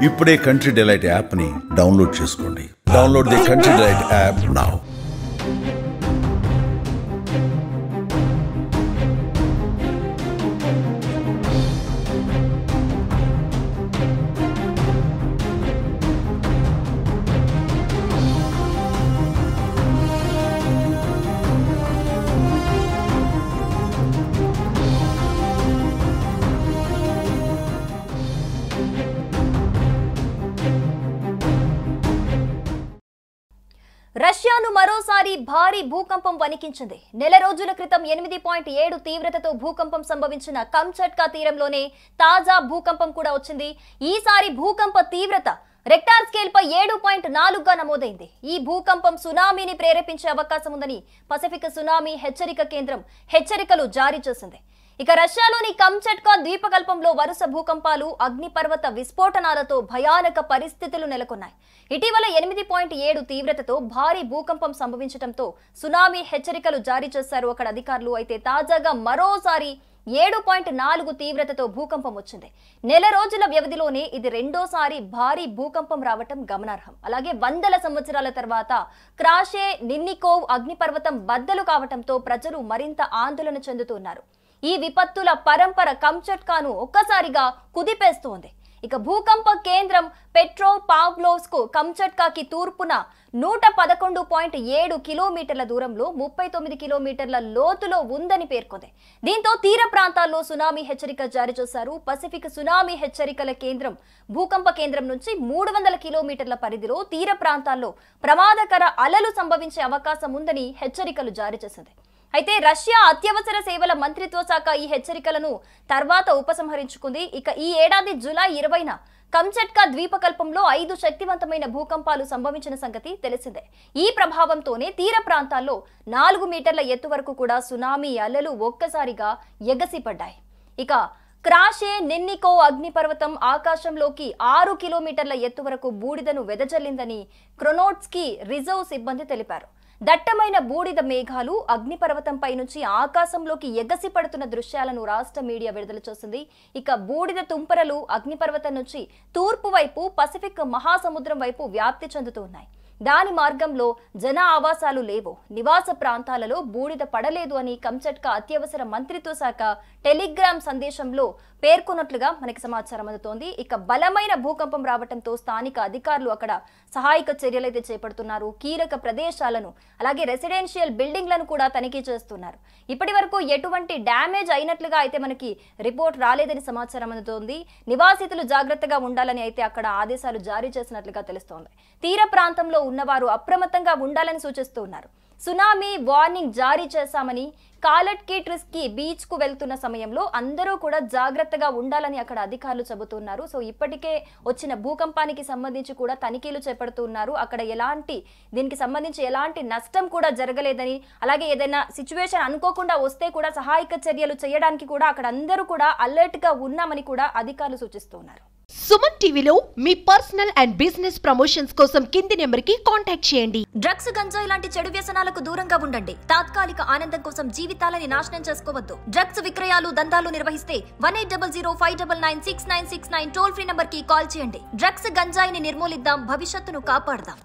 ఇప్పుడే Country Delight app ని download చేసుకోండి. Download the Country Delight app now. రష్యాను మరోసారి భారీ భూకంపం వణికించింది. నెల రోజుల క్రితం 8.7 తీవ్రతతో భూకంపం సంభవించిన కమ్చట్కా తీరంలోనే తాజా భూకంపం కూడా వచ్చింది. ఈసారి భూకంప తీవ్రత రెక్టార్ స్కేల్ పై 7.4గా నమోదైంది. ఈ భూకంపం సునామీని ప్రేరేపించే అవకాశం ఉందని పసిఫిక్ సునామీ హెచ్చరిక కేంద్రం హెచ్చరికలు జారీ చేసింది. ఇక రష్యాలోని కమ్చట్కా ద్వీపకల్పంలో వరుస భూకంపాలు, అగ్నిపర్వత విస్ఫోటనాలతో భయానక పరిస్థితులు నెలకొన్నాయి. ఇటీవల 8.7 తీవ్రతతో భారీ భూకంపం సంభవించడంతో సునామీ హెచ్చరికలు జారీ చేశారు అక్కడ అధికారులు. అయితే తాజాగా మరోసారి 7.4 తీవ్రతతో భూకంపం వచ్చింది. నెల రోజుల వ్యవధిలోనే ఇది రెండోసారి భారీ భూకంపం రావటం గమనార్హం. అలాగే వందల సంవత్సరాల తర్వాత క్రాషే నిన్నికోవ్ అగ్నిపర్వతం బద్దలు కావటంతో ప్రజలు మరింత ఆందోళన చెందుతున్నారు. ఈ విపత్తుల పరంపర కమ్చట్కాను ఒక్కసారిగా కుదిపేస్తోంది. ఇక భూకంప కేంద్రం పెట్రోపావ్లోవ్స్క్ కమ్చట్కాకి తూర్పున 111.7 కిలోమీటర్ల దూరంలో 39 కిలోమీటర్ల లోతులో ఉందని పేర్కొంది. దీంతో తీర ప్రాంతాల్లో సునామీ హెచ్చరిక జారీ చేశారు. పసిఫిక్ సునామీ హెచ్చరికల కేంద్రం భూకంప కేంద్రం నుంచి 300 కిలోమీటర్ల పరిధిలో తీర ప్రాంతాల్లో ప్రమాదకర అలలు సంభవించే అవకాశం ఉందని హెచ్చరికలు జారీ చేసింది. అయితే రష్యా అత్యవసర సేవల మంత్రిత్వ శాఖ ఈ హెచ్చరికలను తర్వాత ఉపసంహరించుకుంది. ఇక ఈ ఏడాది జూలై 20న కమ్చట్కా ద్వీపకల్పంలో 5 శక్తివంతమైన భూకంపాలు సంభవించిన సంగతి తెలిసిందే. ఈ ప్రభావంతోనే తీర ప్రాంతాల్లో 4 మీటర్ల ఎత్తు వరకు కూడా సునామీ అలలు ఒక్కసారిగా ఎగసిపడ్డాయి. ఇక క్రాషే నిన్నికోవ్ అగ్నిపర్వతం ఆకాశంలోకి 6 కిలోమీటర్ల ఎత్తు వరకు బూడిదను వెదజల్లిందని క్రోనోట్స్కీ రిజర్వ్ సిబ్బంది తెలిపారు. దట్టమైన బూడిద మేఘాలు అగ్నిపర్వతంపై నుంచి ఆకాశంలోకి ఎగసి పడుతున్న దృశ్యాలను రాష్ట్ర మీడియా విడుదల చేసింది. ఇక బూడిద తుంపరలు అగ్నిపర్వతం నుంచి తూర్పు వైపు పసిఫిక్ మహాసముద్రం వైపు వ్యాప్తి చెందుతూ ఉన్నాయి. దాని మార్గంలో జన ఆవాసాలు లేవు. నివాస ప్రాంతాలలో బూడిద పడలేదు అని కమ్చట్కా అత్యవసర మంత్రిత్వ శాఖ టెలిగ్రామ్ సందేశంలో పేర్కొన్నట్లుగా మనకి సమాచారం అందుతోంది. ఇక బలమైన భూకంపం రావడంతో స్థానిక అధికారులు అక్కడ సహాయక చర్యలైతే చేపడుతున్నారు. కీలక ప్రదేశాలను అలాగే రెసిడెన్షియల్ బిల్డింగ్లను కూడా తనిఖీ చేస్తున్నారు. ఇప్పటి వరకు ఎటువంటి డ్యామేజ్ అయినట్లుగా అయితే మనకి రిపోర్ట్ రాలేదని సమాచారం అందుతోంది. నివాసితులు జాగ్రత్తగా ఉండాలని అయితే అక్కడ ఆదేశాలు జారీ చేసినట్లుగా తెలుస్తోంది. తీర ప్రాంతంలో ఉన్నవారు అప్రమత్తంగా ఉండాలని సూచిస్తూ ఉన్నారు. సునామీ వార్నింగ్ జారీ చేశామని కాలట్కిట్రిస్కీ బీచ్ కు వెళ్తున్న సమయంలో అందరూ కూడా జాగ్రత్తగా ఉండాలని అక్కడ అధికారులు చెబుతున్నారు. సో ఇప్పటికే వచ్చిన భూకంపానికి సంబంధించి కూడా తనిఖీలు చేపడుతున్నారు. అక్కడ దీనికి సంబంధించి ఎలాంటి నష్టం కూడా జరగలేదని, అలాగే ఏదైనా సిచ్యువేషన్ అనుకోకుండా వస్తే కూడా సహాయక చర్యలు చేయడానికి కూడా అక్కడ అందరూ కూడా అలర్ట్ గా ఉన్నామని కూడా అధికారులు సూచిస్తున్నారు. సుమన్ టీవీలో మీ పర్సనల్ అండ్ బిజినెస్ ప్రమోషన్స్ కోసం కింది నెంబర్కి కాంటాక్ట్ చేయండి. డ్రగ్స్, గంజాయి లాంటి చెడు వ్యసనాలకు దూరంగా ఉండండి. తాత్కాలిక ఆనందం కోసం జీవితాలని నాశనం చేసుకోవద్దు. డ్రగ్స్ విక్రయాలు, దందాలు నిర్వహిస్తే 1800-599-6969 టోల్ ఫ్రీ నంబర్ కి కాల్ చేయండి. డ్రగ్స్, గంజాయిని నిర్మూలిద్దాం, భవిష్యత్తును కాపాడదాం.